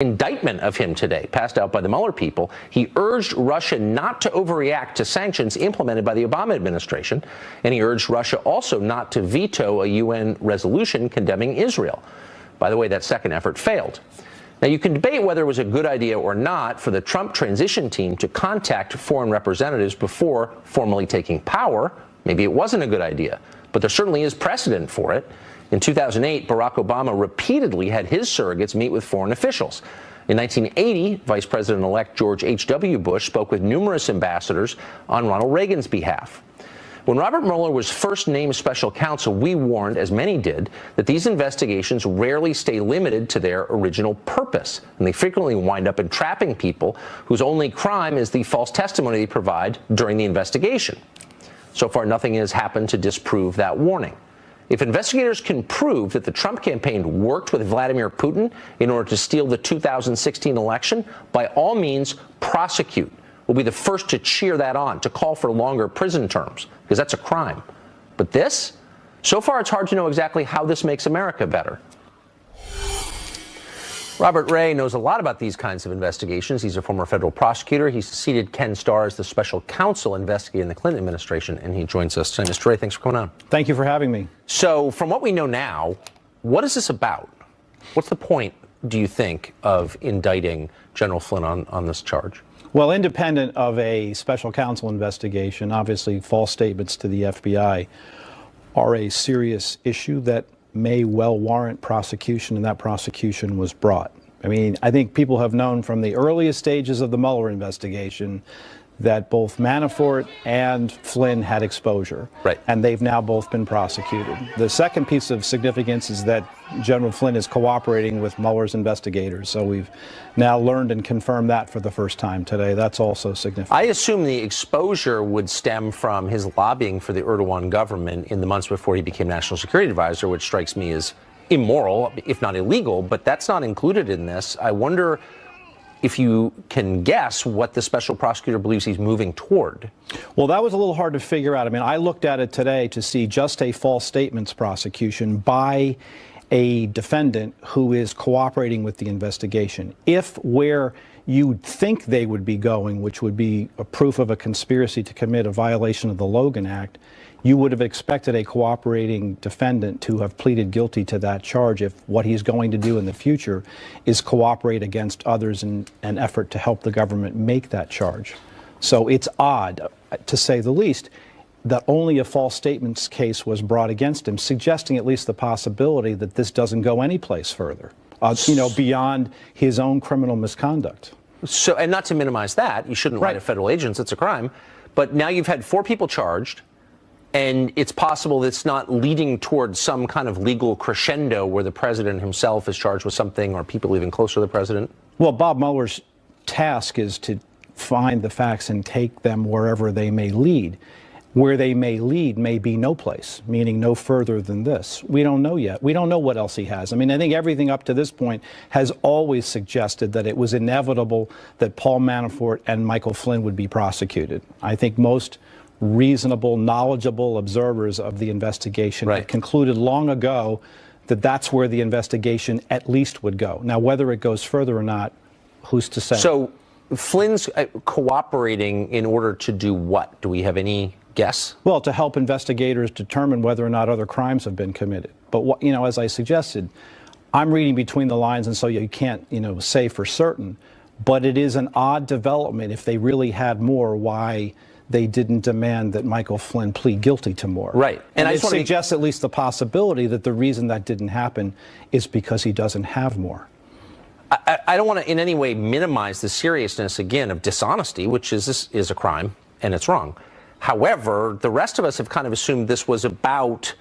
Indictment of him today, passed out by the Mueller people. He urged Russia not to overreact to sanctions implemented by the Obama administration, and he urged Russia also not to veto a UN resolution condemning Israel. By the way, that second effort failed. Now, you can debate whether it was a good idea or not for the Trump transition team to contact foreign representatives before formally taking power. Maybe it wasn't a good idea, but there certainly is precedent for it. In 2008, Barack Obama repeatedly had his surrogates meet with foreign officials. In 1980, Vice President-elect George H.W. Bush spoke with numerous ambassadors on Ronald Reagan's behalf. When Robert Mueller was first named special counsel, we warned, as many did, that these investigations rarely stay limited to their original purpose, and they frequently wind up entrapping people whose only crime is the false testimony they provide during the investigation. So far, nothing has happened to disprove that warning. If investigators can prove that the Trump campaign worked with Vladimir Putin in order to steal the 2016 election, by all means, prosecute. We'll be the first to cheer that on, to call for longer prison terms, because that's a crime. But this? So far, it's hard to know exactly how this makes America better. Robert Ray knows a lot about these kinds of investigations. He's a former federal prosecutor. He succeeded Ken Starr as the special counsel investigating the Clinton administration, and he joins us tonight. Mr. Ray, thanks for coming on. Thank you for having me. So, from what we know now, what is this about? What's the point, do you think, of indicting General Flynn on this charge? Well, independent of a special counsel investigation, obviously false statements to the FBI are a serious issue that may well warrant prosecution, and that prosecution was brought. I mean, I think people have known from the earliest stages of the Mueller investigation that both Manafort and Flynn had exposure, right, and they've now both been prosecuted. The second piece of significance is that General Flynn is cooperating with Mueller's investigators, so we've now learned and confirmed that for the first time today. That's also significant. I assume the exposure would stem from his lobbying for the Erdogan government in the months before he became National Security Advisor, which strikes me as immoral, if not illegal, but that's not included in this. I wonder if you can guess what the special prosecutor believes he's moving toward. Well, that was a little hard to figure out. I mean, I looked at it today to see just a false statements prosecution by a defendant who is cooperating with the investigation. If where you'd think they would be going, which would be a proof of a conspiracy to commit a violation of the Logan Act, you would have expected a cooperating defendant to have pleaded guilty to that charge if what he's going to do in the future is cooperate against others in an effort to help the government make that charge. So it's odd, to say the least, that only a false statements case was brought against him, suggesting at least the possibility that this doesn't go any place further, beyond his own criminal misconduct. So, and not to minimize that, you shouldn't lie to federal agents, it's a crime, but now you've had 4 people charged, and it's possible that it's not leading towards some kind of legal crescendo where the president himself is charged with something, or people even closer to the president? Well, Bob Mueller's task is to find the facts and take them wherever they may lead. Where they may lead may be no place, meaning no further than this. We don't know yet. We don't know what else he has. I mean, I think everything up to this point has always suggested that it was inevitable that Paul Manafort and Michael Flynn would be prosecuted. I think most reasonable, knowledgeable observers of the investigation had concluded long ago that that's where the investigation at least would go. Now, whether it goes further or not, who's to say? So Flynn's cooperating in order to do what? Do we have any guess? Well, to help investigators determine whether or not other crimes have been committed. But what, as I suggested, I'm reading between the lines, and so you can't, say for certain. But it is an odd development, if they really had more, why they didn't demand that Michael Flynn plead guilty to more. Right. And it suggests at least the possibility that the reason that didn't happen is because he doesn't have more. I don't want to in any way minimize the seriousness, again, of dishonesty, which is a crime, and it's wrong. However, the rest of us have kind of assumed this was about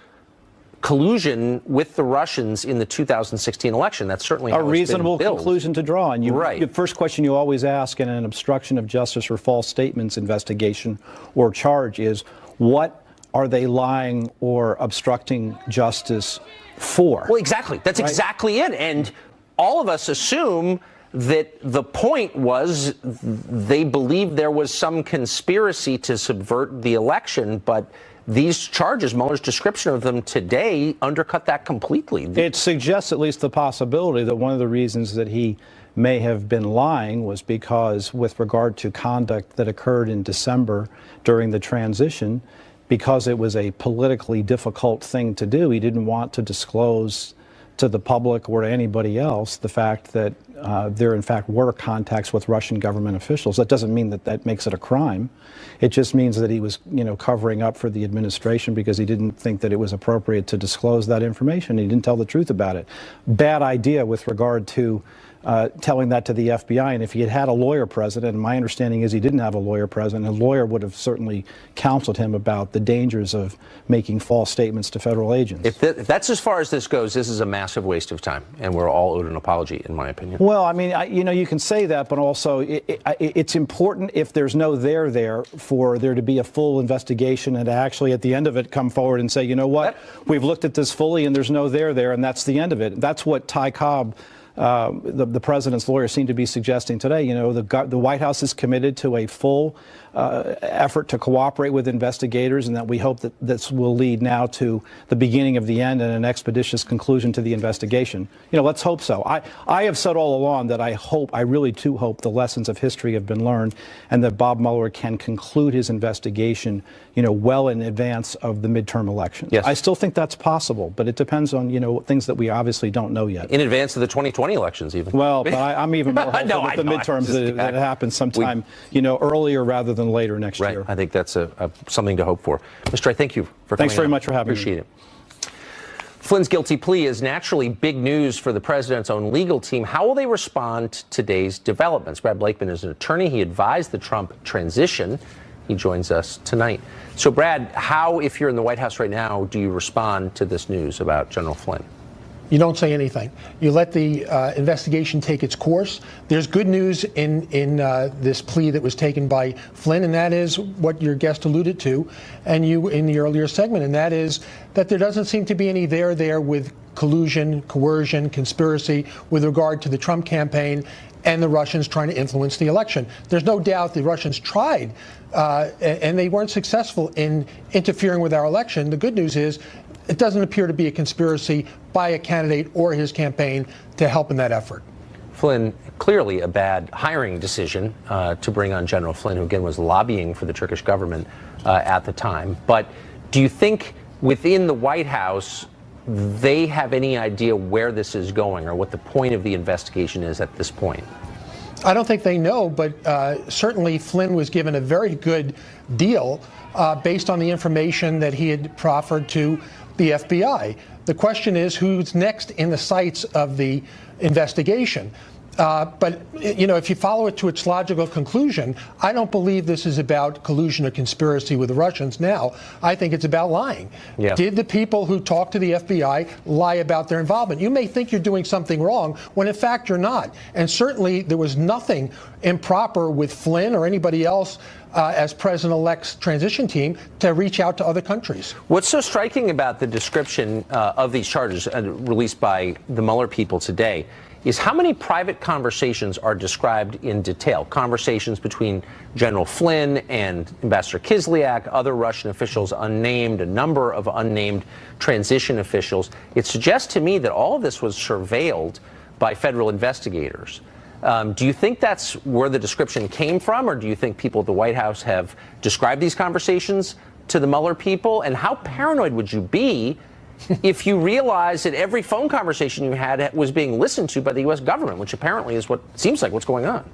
collusion with the Russians in the 2016 election. That's certainly a reasonable conclusion to draw. And the first question you always ask in an obstruction of justice or false statements investigation or charge is, what are they lying or obstructing justice for? Well, exactly. That's exactly it. And all of us assume that the point was they believed there was some conspiracy to subvert the election, but these charges, Mueller's description of them today, undercut that completely. It suggests at least the possibility that one of the reasons that he may have been lying was because, with regard to conduct that occurred in December during the transition, because it was a politically difficult thing to do, he didn't want to disclose to the public or to anybody else the fact that there in fact were contacts with Russian government officials. That doesn't mean that that makes it a crime. It just means that he was, covering up for the administration because he didn't think that it was appropriate to disclose that information. He didn't tell the truth about it. Bad idea with regard to telling that to the FBI. And if he had had a lawyer present, and my understanding is he didn't have a lawyer present, a lawyer would have certainly counseled him about the dangers of making false statements to federal agents. If that's as far as this goes, this is a massive waste of time, and we're all owed an apology, in my opinion. Well, I mean, you can say that, but also it's important, if there's no there, for there to be a full investigation and to actually at the end of it come forward and say, you know what, we've looked at this fully and there's no there, and that's the end of it. That's what Ty Cobb, the president's lawyer, seemed to be suggesting today. The White House is committed to a full effort to cooperate with investigators, and that we hope that this will lead now to the beginning of the end and an expeditious conclusion to the investigation. Let's hope so. I have said all along that I really do hope the lessons of history have been learned, and that Bob Mueller can conclude his investigation, well in advance of the midterm elections. Yes. I still think that's possible, but it depends on, things that we obviously don't know yet. In advance of the 2020 elections, even. Well, but I'm even more hopeful with the midterms that it happens sometime, earlier rather than later next year. I think that's something to hope for. Mr. I thank you for coming. Thanks very on. much for having me. Appreciate it. Flynn's guilty plea is naturally big news for the president's own legal team. How will they respond to today's developments? Brad Blakeman is an attorney. He advised the Trump transition. He joins us tonight. So, Brad, how, if you're in the White House right now, do you respond to this news about General Flynn? You don't say anything. You let the investigation take its course. There's good news in this plea that was taken by Flynn, and that is what your guest alluded to, and you in the earlier segment, and that is that there doesn't seem to be any there with collusion, coercion, conspiracy with regard to the Trump campaign and the Russians trying to influence the election. There's no doubt the Russians tried, and they weren't successful in interfering with our election. The good news is it doesn't appear to be a conspiracy by a candidate or his campaign to help in that effort. Flynn, clearly a bad hiring decision to bring on General Flynn, who again was lobbying for the Turkish government at the time. But do you think within the White House they have any idea where this is going or what the point of the investigation is at this point? I don't think they know, but certainly Flynn was given a very good deal based on the information that he had proffered to the FBI. The question is who's next in the sights of the investigation. But, if you follow it to its logical conclusion, I don't believe this is about collusion or conspiracy with the Russians now. I think it's about lying. Yeah. Did the people who talked to the FBI lie about their involvement? You may think you're doing something wrong when in fact you're not. And certainly there was nothing improper with Flynn or anybody else as President-elect's transition team to reach out to other countries. What's so striking about the description of these charges released by the Mueller people today is how many private conversations are described in detail. Conversations between General Flynn and Ambassador Kislyak, other Russian officials unnamed, a number of unnamed transition officials. It suggests to me that all of this was surveilled by federal investigators. Do you think that's where the description came from, or do you think people at the White House have described these conversations to the Mueller people? And how paranoid would you be if you realize that every phone conversation you had was being listened to by the U.S. government, which apparently is what seems like what's going on?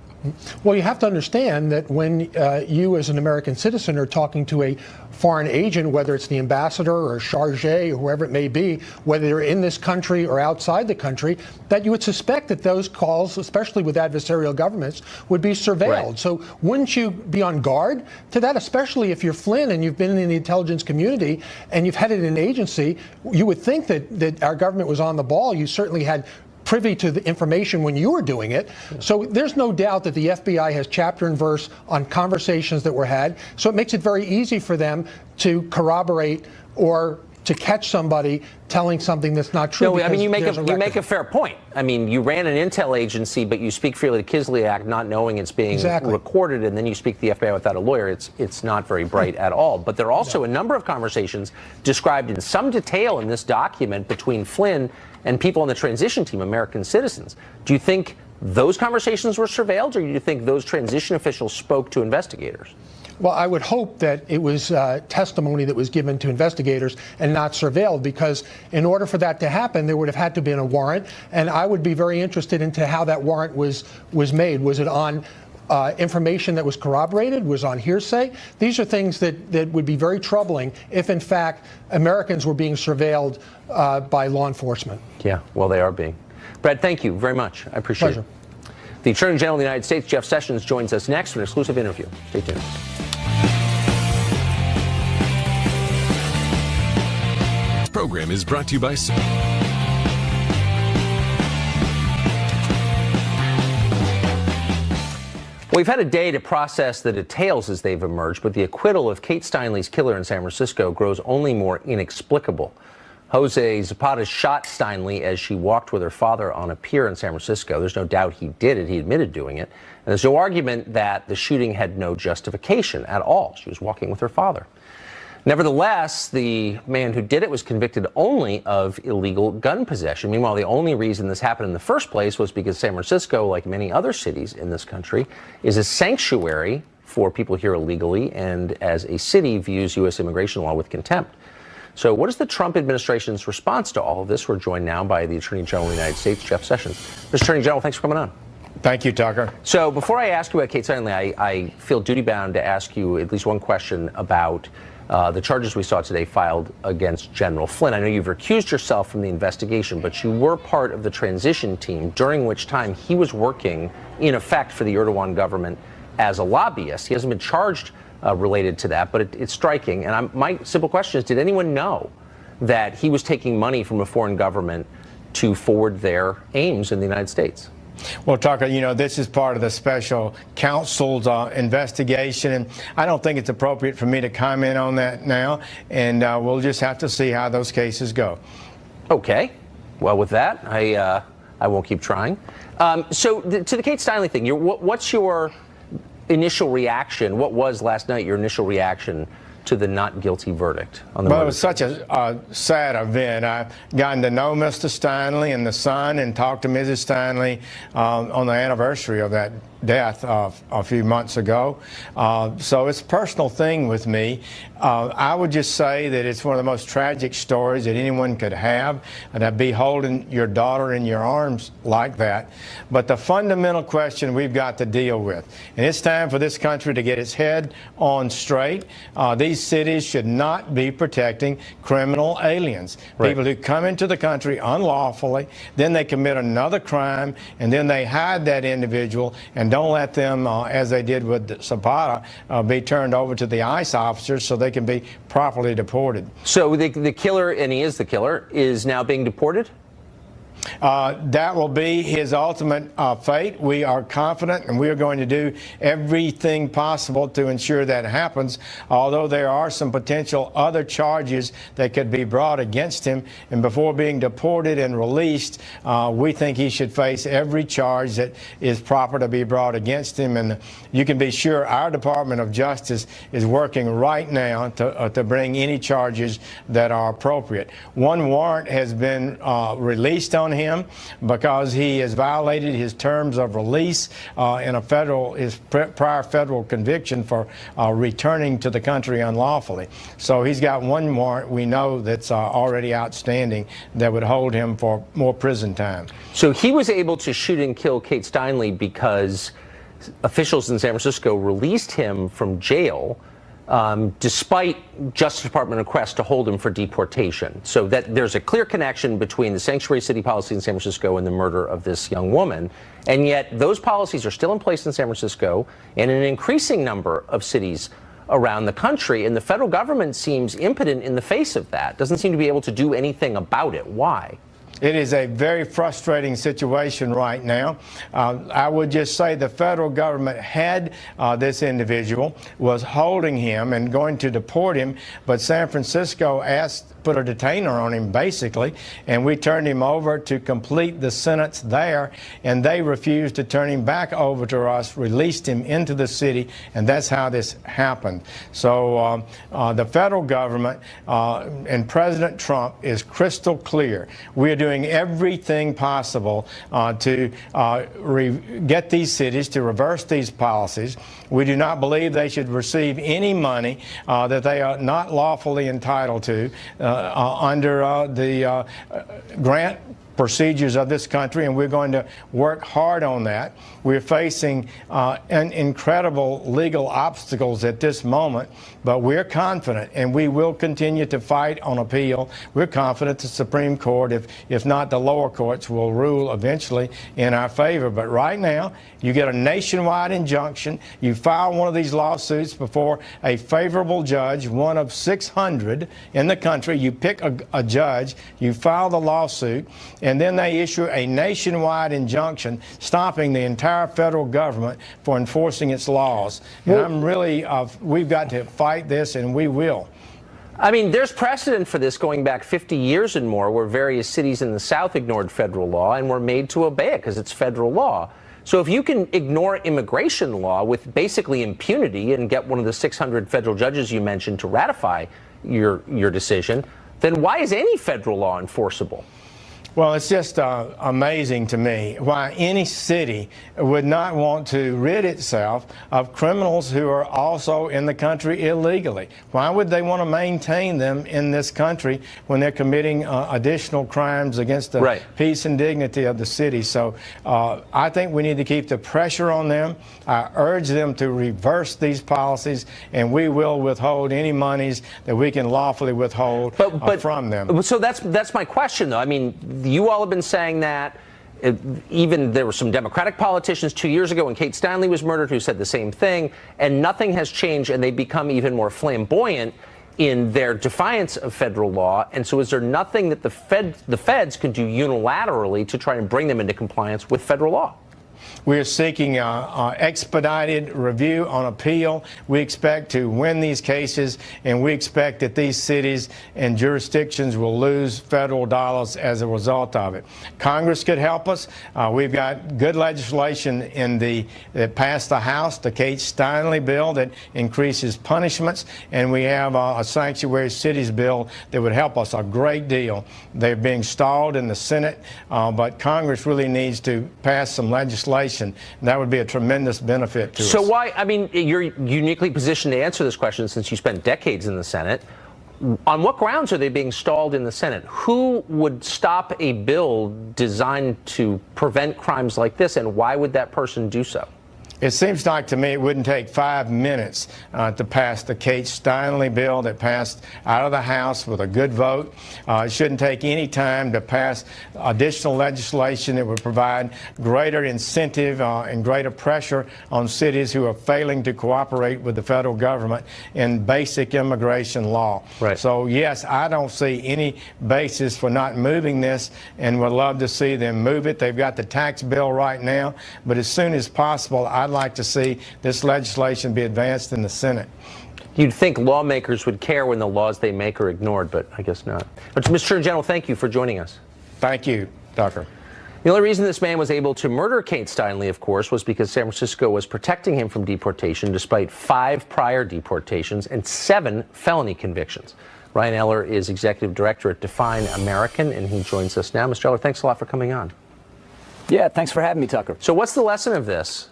Well, you have to understand that when you as an American citizen are talking to a foreign agent, whether it's the ambassador or charge or whoever it may be, whether they're in this country or outside the country, that you would suspect that those calls, especially with adversarial governments, would be surveilled. Right. So wouldn't you be on guard to that, especially if you're Flynn and you've been in the intelligence community and you've headed an agency? You would think that our government was on the ball. You certainly had privy to the information when you were doing it. So there's no doubt that the FBI has chapter and verse on conversations that were had. So it makes it very easy for them to corroborate or to catch somebody telling something that's not true. No, I mean, you make a fair point. I mean, you ran an intel agency, but you speak freely to Kislyak, not knowing it's being recorded, and then you speak to the FBI without a lawyer. It's not very bright at all. But there are also a number of conversations described in some detail in this document between Flynn and people on the transition team, American citizens. Do you think those conversations were surveilled, or do you think those transition officials spoke to investigators? Well, I would hope that it was testimony that was given to investigators and not surveilled, because in order for that to happen, there would have had to have been a warrant. And I would be very interested into how that warrant was made. Was it on information that was corroborated? Was on hearsay? These are things that would be very troubling if, in fact, Americans were being surveilled by law enforcement. Yeah, well, they are being. Brad, thank you very much. I appreciate it. The Attorney General of the United States, Jeff Sessions, joins us next for an exclusive interview. Stay tuned. Program is brought to you by We've had a day to process the details as they've emerged, but the acquittal of Kate Steinle's killer in San Francisco grows only more inexplicable. Jose Zapata shot Steinle as she walked with her father on a pier in San Francisco. There's no doubt he did it. He admitted doing it. And there's no argument that the shooting had no justification at all. She was walking with her father. Nevertheless, the man who did it was convicted only of illegal gun possession. Meanwhile, the only reason this happened in the first place was because San Francisco, like many other cities in this country, is a sanctuary for people here illegally, and as a city views U.S. immigration law with contempt. So what is the Trump administration's response to all of this? We're joined now by the Attorney General of the United States, Jeff Sessions. Mr. Attorney General, thanks for coming on. Thank you, Tucker. So before I ask you about Kate Steinle, I feel duty-bound to ask you at least one question about the charges we saw today filed against General Flynn. I know you've recused yourself from the investigation, but you were part of the transition team, during which time he was working, in effect, for the Erdogan government as a lobbyist. He hasn't been charged related to that, but it's striking. And my simple question is, did anyone know that he was taking money from a foreign government to forward their aims in the United States? Well, Tucker, you know, this is part of the special counsel's investigation, and I don't think it's appropriate for me to comment on that now, and we'll just have to see how those cases go. Okay. Well, with that, I won't keep trying. So to the Kate Steinle thing, what's your initial reaction? What was last night your initial reaction to the not guilty verdict on the Well, murder? it was such a sad event. I gotten to know Mr. Steinle and the son and talked to Mrs. Steinle on the anniversary of that death a few months ago. So it's a personal thing with me. I would just say that it's one of the most tragic stories that anyone could have, and to be holding your daughter in your arms like that. But the fundamental question we've got to deal with, and it's time for this country to get its head on straight. These cities should not be protecting criminal aliens, people who come into the country unlawfully, then they commit another crime, and then they hide that individual and don't let them, as they did with Zapata, be turned over to the ICE officers so they can be properly deported. So the killer, and he is the killer, is now being deported? That will be his ultimate fate. We are confident, and we are going to do everything possible to ensure that happens, although there are some potential other charges that could be brought against him. And before being deported and released, we think he should face every charge that is proper to be brought against him. And you can be sure our Department of Justice is working right now to bring any charges that are appropriate. One warrant has been released on him because he has violated his terms of release in his prior federal conviction for returning to the country unlawfully. So he's got one warrant we know that's already outstanding that would hold him for more prison time. So he was able to shoot and kill Kate Steinle because officials in San Francisco released him from jail despite Justice Department requests to hold him for deportation. So that there's a clear connection between the sanctuary city policy in San Francisco and the murder of this young woman. And yet those policies are still in place in San Francisco and in an increasing number of cities around the country. And the federal government seems impotent in the face of that, doesn't seem to be able to do anything about it. Why? It is a very frustrating situation right now. I would just say the federal government had this individual, was holding him and going to deport him, but San Francisco put a detainer on him, basically, and we turned him over to complete the sentence there, and they refused to turn him back over to us, released him into the city, and that's how this happened. So the federal government and President Trump is crystal clear. We are doing doing everything possible to get these cities to reverse these policies. We do not believe they should receive any money that they are not lawfully entitled to under the grant procedures of this country, and we're going to work hard on that. We're facing incredible legal obstacles at this moment, but we're confident, and we will continue to fight on appeal. We're confident the Supreme Court, if not the lower courts, will rule eventually in our favor. But right now, you get a nationwide injunction. You file one of these lawsuits before a favorable judge, one of 600 in the country. You pick a judge, you file the lawsuit, and then they issue a nationwide injunction stopping the entire federal government for enforcing its laws. And I'm really, we've got to fight this, and we will. I mean, there's precedent for this going back 50 years and more, where various cities in the South ignored federal law and were made to obey it because it's federal law. So if you can ignore immigration law with basically impunity and get one of the 600 federal judges you mentioned to ratify your decision, then why is any federal law enforceable? Well, it's just amazing to me why any city would not want to rid itself of criminals who are also in the country illegally. Why would they want to maintain them in this country when they're committing additional crimes against the peace and dignity of the city? So I think we need to keep the pressure on them. I urge them to reverse these policies, and we will withhold any monies that we can lawfully withhold from them. So that's my question, though. I mean, you all have been saying that. Even there were some Democratic politicians 2 years ago when Kate Steinle was murdered who said the same thing, and nothing has changed, and they've become even more flamboyant in their defiance of federal law. And so is there nothing that the feds can do unilaterally to try and bring them into compliance with federal law? We are seeking expedited review on appeal. We expect to win these cases, and we expect that these cities and jurisdictions will lose federal dollars as a result of it. Congress could help us. We've got good legislation that passed the House, the Kate Steinle bill that increases punishments, and we have a sanctuary cities bill that would help us a great deal. They're being stalled in the Senate, but Congress really needs to pass some legislation. That would be a tremendous benefit to us. So why, I mean, you're uniquely positioned to answer this question since you spent decades in the Senate. On what grounds are they being stalled in the Senate? Who would stop a bill designed to prevent crimes like this, and why would that person do so? It seems like to me it wouldn't take 5 minutes to pass the Kate Steinle bill that passed out of the House with a good vote. It shouldn't take any time to pass additional legislation that would provide greater incentive and greater pressure on cities who are failing to cooperate with the federal government in basic immigration law. So, yes, I don't see any basis for not moving this, and would love to see them move it. They've got the tax bill right now, but as soon as possible, I'd like to see this legislation be advanced in the Senate. You'd think lawmakers would care when the laws they make are ignored, but I guess not. But Mr. Attorney General, thank you for joining us. Thank you, Tucker. The only reason this man was able to murder Kate Steinle, of course, was because San Francisco was protecting him from deportation despite 5 prior deportations and 7 felony convictions. Ryan Eller is Executive Director at Define American, and he joins us now. Mr. Eller, thanks a lot for coming on. Yeah, thanks for having me, Tucker. So what's the lesson of this?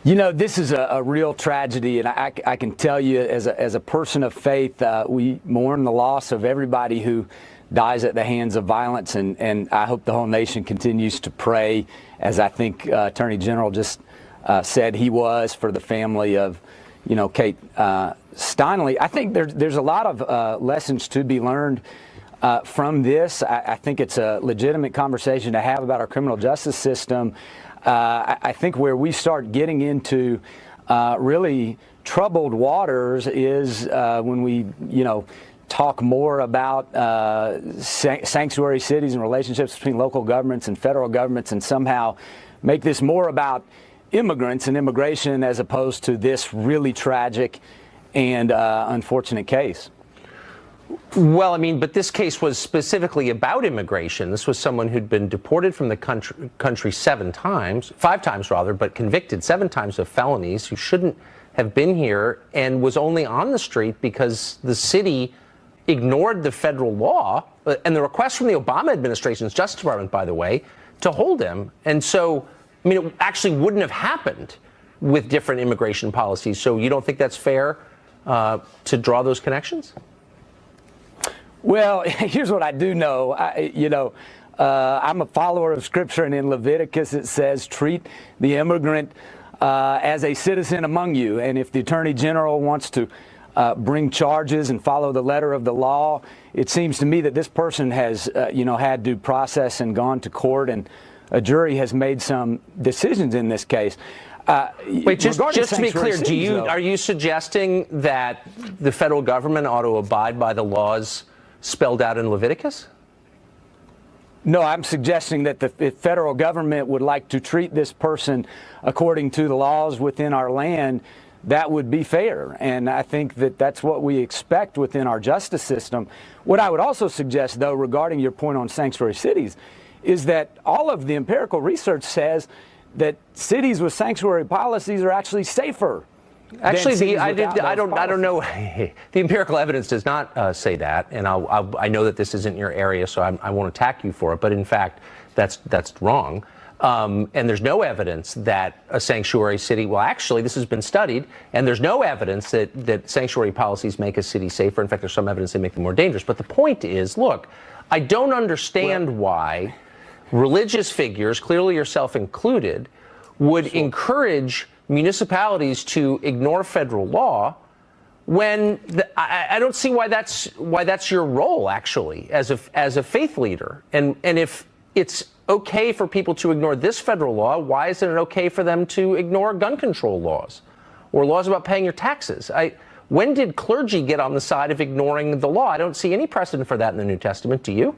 You know, this is a real tragedy, and I can tell you as a person of faith, we mourn the loss of everybody who dies at the hands of violence, and I hope the whole nation continues to pray, as I think Attorney General just said he was, for the family of, you know, Kate Steinle. I think there's a lot of lessons to be learned from this. I think it's a legitimate conversation to have about our criminal justice system. I think where we start getting into really troubled waters is when we, you know, talk more about sanctuary cities and relationships between local governments and federal governments, and somehow make this more about immigrants and immigration as opposed to this really tragic and unfortunate case. Well, I mean, but this case was specifically about immigration. This was someone who'd been deported from the country 5 times rather, but convicted 7 times of felonies, who shouldn't have been here, and was only on the street because the city ignored the federal law and the request from the Obama administration's Justice Department, by the way, to hold him. And so, I mean, it actually wouldn't have happened with different immigration policies. So you don't think that's fair to draw those connections? Well, here's what I do know. I'm a follower of Scripture, and in Leviticus it says, treat the immigrant as a citizen among you. And if the Attorney General wants to bring charges and follow the letter of the law, it seems to me that this person has, had due process and gone to court, and a jury has made some decisions in this case. Wait, just to be clear, are you suggesting that the federal government ought to abide by the laws spelled out in Leviticus? No, I'm suggesting that the federal government would like to treat this person according to the laws within our land. That would be fair, and I think that that's what we expect within our justice system. What I would also suggest, though, regarding your point on sanctuary cities, is that all of the empirical research says that cities with sanctuary policies are actually safer. Actually, I don't know. The empirical evidence does not say that, and I know that this isn't your area, so I won't attack you for it. But in fact, that's wrong. And there's no evidence that a sanctuary city. Well, actually, this has been studied, and there's no evidence that sanctuary policies make a city safer. In fact, there's some evidence they make them more dangerous. But the point is, look, I don't understand why religious figures, clearly yourself included, would encourage municipalities to ignore federal law when I don't see why that's your role, actually, as a faith leader. And if it's okay for people to ignore this federal law, why isn't it okay for them to ignore gun control laws or laws about paying your taxes? When did clergy get on the side of ignoring the law? I don't see any precedent for that in the New Testament. Do you?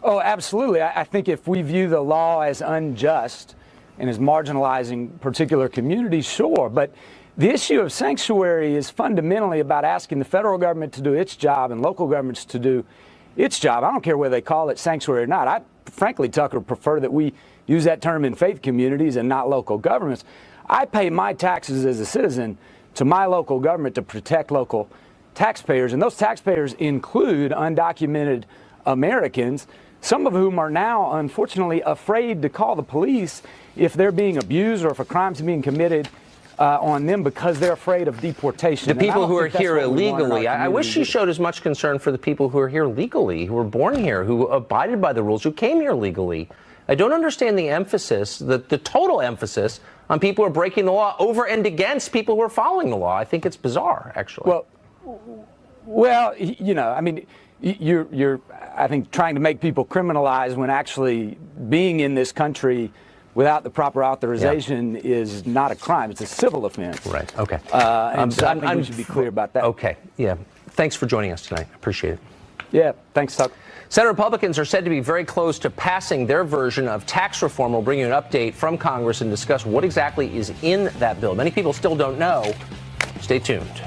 Oh, absolutely. I think if we view the law as unjust and as marginalizing particular communities, sure. But the issue of sanctuary is fundamentally about asking the federal government to do its job and local governments to do its job. I don't care whether they call it sanctuary or not. I frankly, Tucker, prefer that we use that term in faith communities and not local governments. I pay my taxes as a citizen to my local government to protect local taxpayers, and those taxpayers include undocumented Americans, some of whom are now, unfortunately, afraid to call the police if they're being abused or if a crime's being committed on them because they're afraid of deportation. The people who are here illegally, I wish you showed as much concern for the people who are here legally, who were born here, who abided by the rules, who came here legally. I don't understand the emphasis, the total emphasis on people who are breaking the law over and against people who are following the law. I think it's bizarre, actually. Well, I mean, you're, I think, trying to make people criminalized when actually being in this country without the proper authorization is not a crime. It's a civil offense. Right. Okay. And so I think we should be clear about that. Okay. Yeah. Thanks for joining us tonight. Appreciate it. Yeah. Thanks, Tuck. Senate Republicans are said to be very close to passing their version of tax reform. We'll bring you an update from Congress and discuss what exactly is in that bill. Many people still don't know. Stay tuned.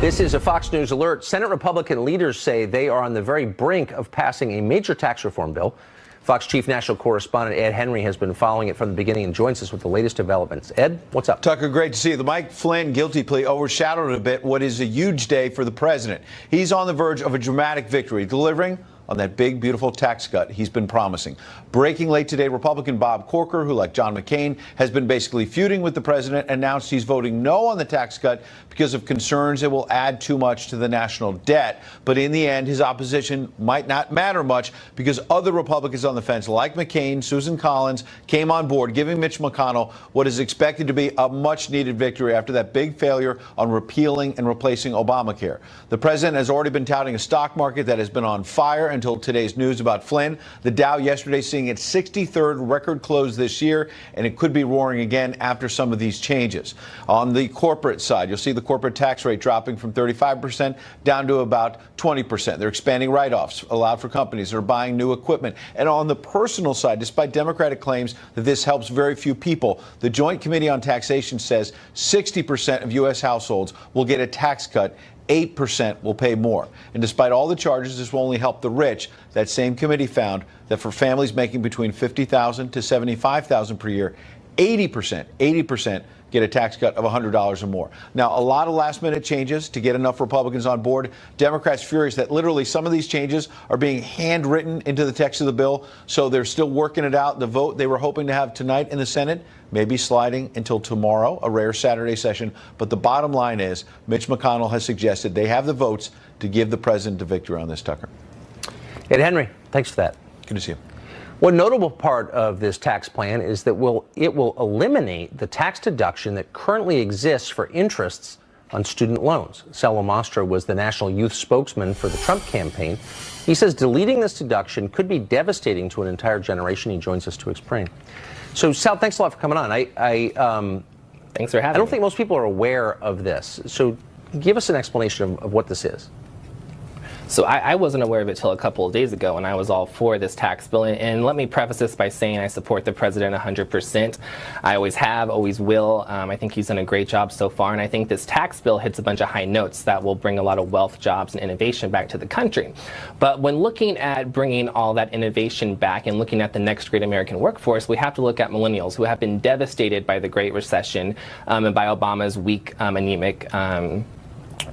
This is a Fox News alert. Senate Republican leaders say they are on the very brink of passing a major tax reform bill. Fox Chief National Correspondent Ed Henry has been following it from the beginning and joins us with the latest developments. Ed, what's up? Tucker, great to see you. The Mike Flynn guilty plea overshadowed a bit what is a huge day for the president. He's on the verge of a dramatic victory, delivering on that big, beautiful tax cut he's been promising. Breaking late today, Republican Bob Corker, who, like John McCain, has been basically feuding with the president, announced he's voting no on the tax cut because of concerns it will add too much to the national debt. But in the end, his opposition might not matter much because other Republicans on the fence, like McCain, Susan Collins, came on board, giving Mitch McConnell what is expected to be a much-needed victory after that big failure on repealing and replacing Obamacare. The president has already been touting a stock market that has been on fire until today's news about Flynn. The Dow yesterday seeing its 63rd record close this year, and it could be roaring again after some of these changes. On the corporate side, you'll see the corporate tax rate dropping from 35% down to about 20%. They're expanding write-offs allowed for companies that are buying new equipment. And on the personal side, despite Democratic claims that this helps very few people, the Joint Committee on Taxation says 60% of U.S. households will get a tax cut. 8% will pay more. And despite all the charges, this will only help the rich. That same committee found that for families making between $50,000 to $75,000 per year, 80% get a tax cut of $100 or more. Now, a lot of last-minute changes to get enough Republicans on board. Democrats furious that literally some of these changes are being handwritten into the text of the bill, so they're still working it out. The vote they were hoping to have tonight in the Senate may be sliding until tomorrow, a rare Saturday session. But the bottom line is Mitch McConnell has suggested they have the votes to give the president a victory on this, Tucker. Ed Henry, thanks for that. Good to see you. One notable part of this tax plan is that it will eliminate the tax deduction that currently exists for interests on student loans. Sal Mastro was the national youth spokesman for the Trump campaign. He says deleting this deduction could be devastating to an entire generation. He joins us to explain. So, Sal, thanks a lot for coming on. Thanks for having me. I don't think most people are aware of this. So give us an explanation of what this is. So I wasn't aware of it till a couple of days ago, and I was all for this tax bill. And let me preface this by saying I support the president 100%. I always have, always will. I think he's done a great job so far, and I think this tax bill hits a bunch of high notes that will bring a lot of wealth, jobs, and innovation back to the country. But when looking at bringing all that innovation back and looking at the next great American workforce, we have to look at millennials who have been devastated by the Great Recession and by Obama's weak, anemic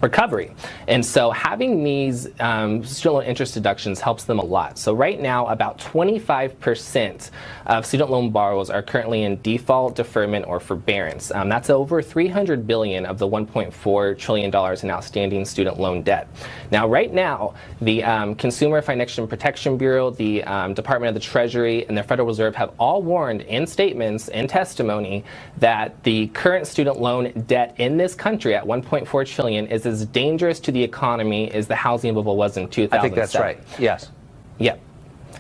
recovery. And so having these student loan interest deductions helps them a lot. So right now, about 25% of student loan borrowers are currently in default, deferment, or forbearance. That's over $300 billion of the $1.4 trillion in outstanding student loan debt. Now, right now, the Consumer Financial Protection Bureau, the Department of the Treasury, and the Federal Reserve have all warned in statements and testimony that the current student loan debt in this country at $1.4 trillion is as dangerous to the economy as the housing bubble was in 2007. I think that's right. Yes. Yep.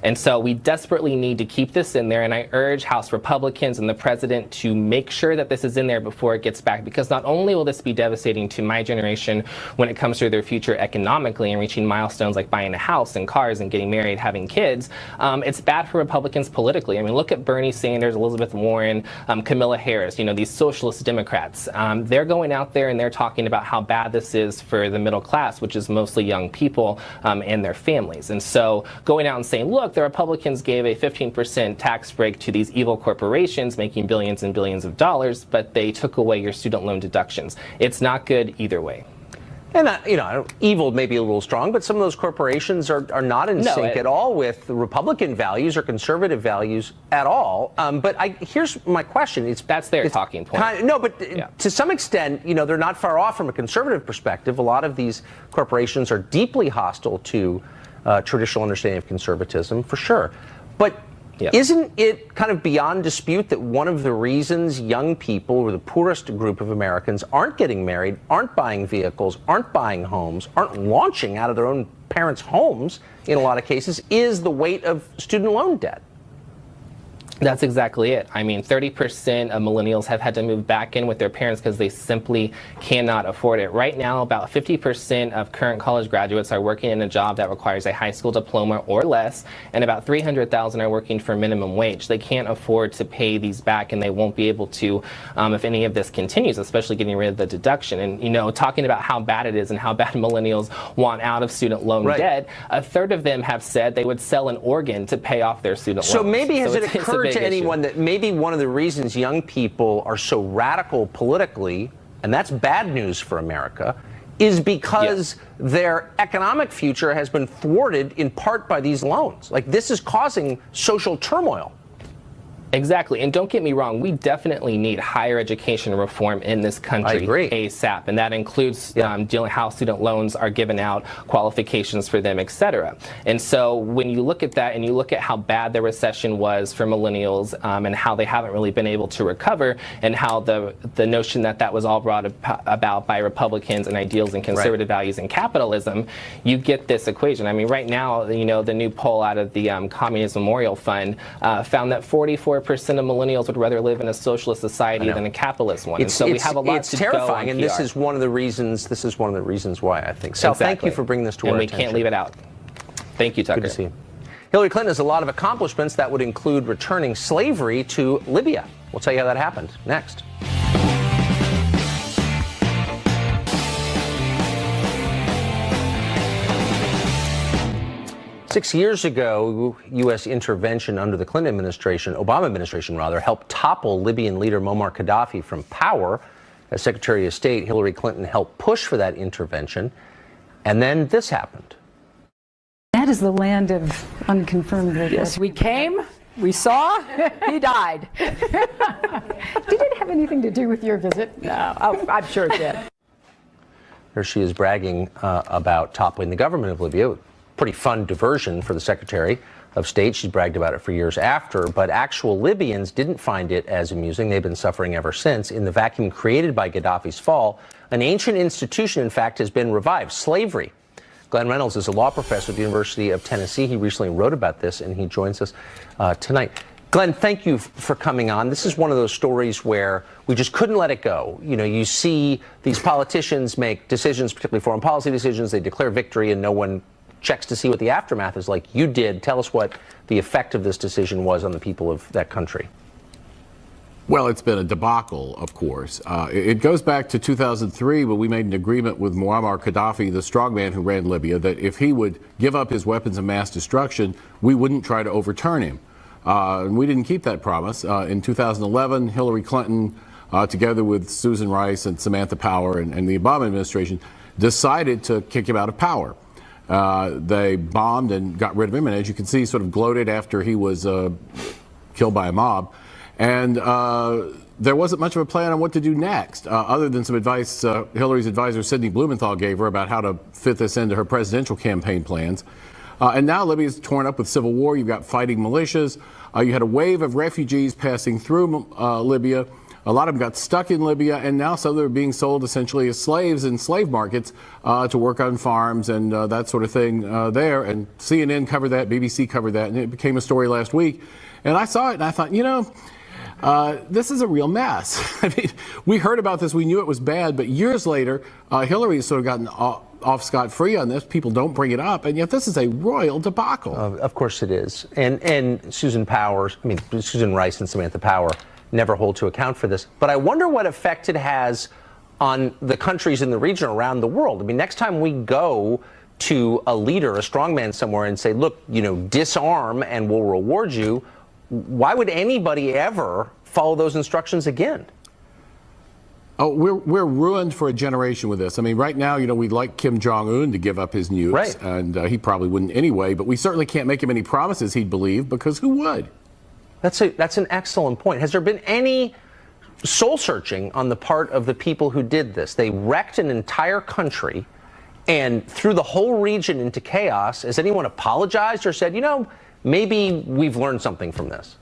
And so we desperately need to keep this in there, and I urge House Republicans and the president to make sure that this is in there before it gets back, because not only will this be devastating to my generation when it comes to their future economically and reaching milestones like buying a house and cars and getting married, having kids, it's bad for Republicans politically. I mean, look at Bernie Sanders, Elizabeth Warren, Kamala Harris, these socialist Democrats. They're going out there and they're talking about how bad this is for the middle class, which is mostly young people and their families. And so going out and saying, look, the Republicans gave a 15% tax break to these evil corporations making billions and billions of dollars, but they took away your student loan deductions. It's not good either way. And, evil may be a little strong, but some of those corporations are not in sync at all with the Republican values or conservative values at all. But here's my question. That's their talking point. To some extent, they're not far off from a conservative perspective. A lot of these corporations are deeply hostile to traditional understanding of conservatism, for sure. But isn't it kind of beyond dispute that one of the reasons young people, or the poorest group of Americans, aren't getting married, aren't buying vehicles, aren't buying homes, aren't launching out of their own parents' homes in a lot of cases, is the weight of student loan debt? That's exactly it. I mean, 30% of millennials have had to move back in with their parents because they simply cannot afford it. Right now, about 50% of current college graduates are working in a job that requires a high school diploma or less, and about 300,000 are working for minimum wage. They can't afford to pay these back, and they won't be able to if any of this continues, especially getting rid of the deduction. And, talking about how bad it is and how bad millennials want out of student loan debt, a third of them have said they would sell an organ to pay off their student loans. So maybe has it occurred to anyone that maybe one of the reasons young people are so radical politically, and that's bad news for America, is because their economic future has been thwarted in part by these loans? Like, this is causing social turmoil. Exactly. And don't get me wrong, we definitely need higher education reform in this country ASAP. And that includes dealing how student loans are given out, qualifications for them, et cetera. And so when you look at that and you look at how bad the recession was for millennials and how they haven't really been able to recover, and how the notion that was all brought about by Republicans and ideals and conservative values and capitalism, you get this equation. I mean, right now, the new poll out of the Communist Memorial Fund found that 44% of millennials would rather live in a socialist society than a capitalist one. And so we have a lot to go on. It's terrifying, and this is one of the reasons why I think. Sal, thank you for bringing this to our attention. And we can't leave it out. Thank you, Tucker. Good to see you. Hillary Clinton has a lot of accomplishments that would include returning slavery to Libya. We'll tell you how that happened next. 6 years ago, U.S. intervention under the Clinton administration, Obama administration rather, helped topple Libyan leader Muammar Gaddafi from power. As Secretary of State, Hillary Clinton helped push for that intervention. And then this happened. That is the land of unconfirmed reports. Yes, we came, we saw, he died. Did it have anything to do with your visit? No, I'm sure it did. Here she is bragging about toppling the government of Libya. Pretty fun diversion for the Secretary of State. She's bragged about it for years after, but actual Libyans didn't find it as amusing. They've been suffering ever since. In the vacuum created by Gaddafi's fall, an ancient institution, in fact, has been revived: slavery. Glenn Reynolds is a law professor at the University of Tennessee. He recently wrote about this, and he joins us tonight. Glenn, thank you for coming on. This is one of those stories where we just couldn't let it go. You know, you see these politicians make decisions, particularly foreign policy decisions. They declare victory, and no one checks to see what the aftermath is like. You did. Tell us what the effect of this decision was on the people of that country. Well, it's been a debacle, of course. It goes back to 2003 when we made an agreement with Muammar Gaddafi, the strongman who ran Libya, that if he would give up his weapons of mass destruction, we wouldn't try to overturn him. And we didn't keep that promise. In 2011, Hillary Clinton, together with Susan Rice and Samantha Power and the Obama administration, decided to kick him out of power. They bombed and got rid of him, and as you can see, sort of gloated after he was killed by a mob. And there wasn't much of a plan on what to do next, other than some advice Hillary's advisor Sidney Blumenthal gave her about how to fit this into her presidential campaign plans. And now Libya's torn up with civil war. You've got fighting militias. You had a wave of refugees passing through Libya. A lot of them got stuck in Libya, and now some of them are being sold essentially as slaves in slave markets to work on farms and that sort of thing there. And CNN covered that, BBC covered that, and it became a story last week. And I saw it, and I thought, you know, this is a real mess. I mean, we heard about this, we knew it was bad, but years later, Hillary's sort of gotten off scot-free on this. People don't bring it up, and yet this is a royal debacle. Of course it is. And Susan Rice and Samantha Power never hold to account for this. But I wonder what effect it has on the countries in the region around the world. I mean, next time we go to a leader, a strongman somewhere, and say, look, you know, disarm and we'll reward you, why would anybody ever follow those instructions again? Oh, we're ruined for a generation with this. I mean, right now, you know, we'd like Kim Jong-un to give up his nukes, right, and he probably wouldn't anyway, but we certainly can't make him any promises he'd believe, because who would? That's an excellent point. Has there been any soul-searching on the part of the people who did this? They wrecked an entire country and threw the whole region into chaos. Has anyone apologized or said, you know, maybe we've learned something from this?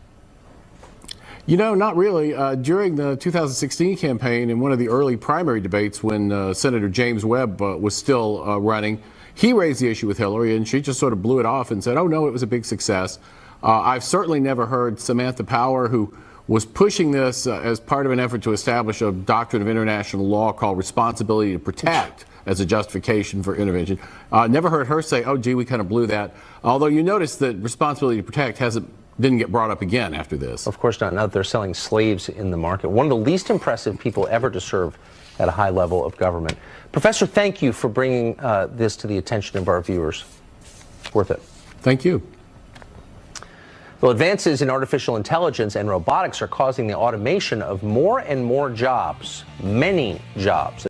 You know, not really. During the 2016 campaign, in one of the early primary debates when Senator James Webb was still running, he raised the issue with Hillary, and she just sort of blew it off and said, oh, no, it was a big success. I've certainly never heard Samantha Power, who was pushing this as part of an effort to establish a doctrine of international law called responsibility to protect as a justification for intervention. Never heard her say, oh, gee, we kind of blew that. Although you notice that responsibility to protect didn't get brought up again after this. Of course not. Now that they're selling slaves in the market. One of the least impressive people ever to serve at a high level of government. Professor, thank you for bringing this to the attention of our viewers. Worth it. Thank you. Well, advances in artificial intelligence and robotics are causing the automation of more and more jobs, many jobs.